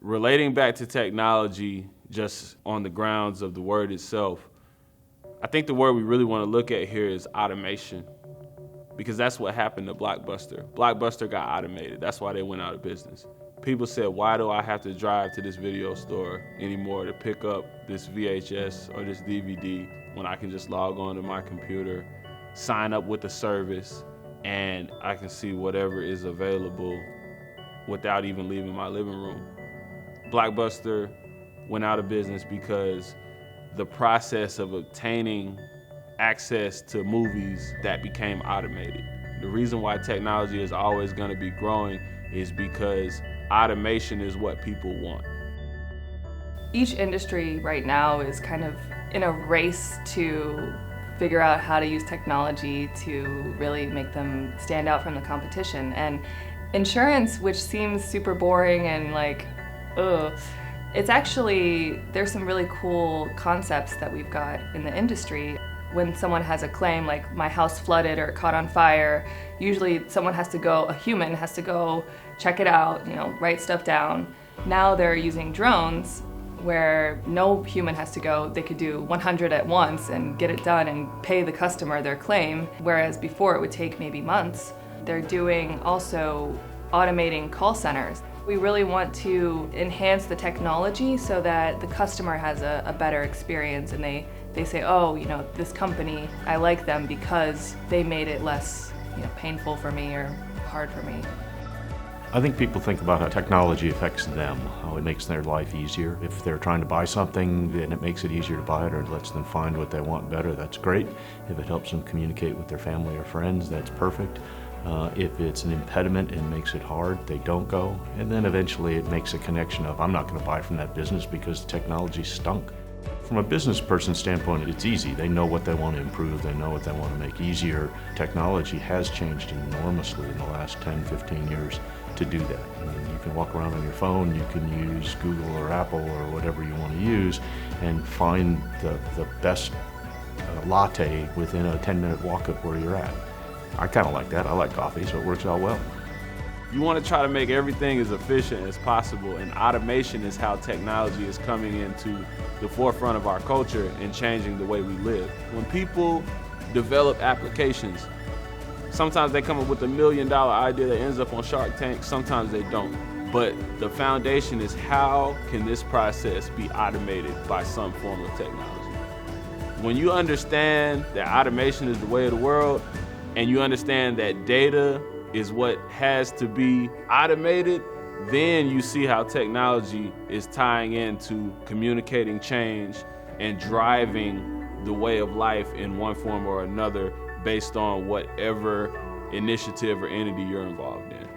Relating back to technology, just on the grounds of the word itself, I think the word we really want to look at here is automation, because that's what happened to Blockbuster. Blockbuster got automated. That's why they went out of business. People said, why do I have to drive to this video store anymore to pick up this VHS or this DVD when I can just log on to my computer, sign up with the service, and I can see whatever is available without even leaving my living room. Blockbuster went out of business because the process of obtaining access to movies that became automated. The reason why technology is always going to be growing is because automation is what people want. Each industry right now is kind of in a race to figure out how to use technology to really make them stand out from the competition. And insurance, which seems super boring and like, it's actually, there's some really cool concepts that we've got in the industry. When someone has a claim like my house flooded or caught on fire, usually someone has to go, a human has to go check it out, write stuff down. Now they're using drones where no human has to go. They could do 100 at once and get it done and pay the customer their claim, whereas before it would take maybe months. They're doing also automating call centers. We really want to enhance the technology so that the customer has a better experience, and they say, oh, this company, I like them because they made it less painful for me or hard for me. I think people think about how technology affects them, how it makes their life easier. If they're trying to buy something and it makes it easier to buy it or it lets them find what they want better, that's great. If it helps them communicate with their family or friends, that's perfect. If it's an impediment and makes it hard, they don't go. And then eventually it makes a connection of, I'm not going to buy from that business because the technology stunk. From a business person's standpoint, it's easy. They know what they want to improve. They know what they want to make easier. Technology has changed enormously in the last 10, 15 years to do that. I mean, you can walk around on your phone, you can use Google or Apple or whatever you want to use and find the best latte within a 10-minute walk up where you're at. I kind of like that. I like coffee, so it works out well. You want to try to make everything as efficient as possible, and automation is how technology is coming into the forefront of our culture and changing the way we live. When people develop applications, sometimes they come up with $1 million idea that ends up on Shark Tank, sometimes they don't. But the foundation is, how can this process be automated by some form of technology? When you understand that automation is the way of the world, and you understand that data is what has to be automated, then you see how technology is tying into communicating change and driving the way of life in one form or another based on whatever initiative or entity you're involved in.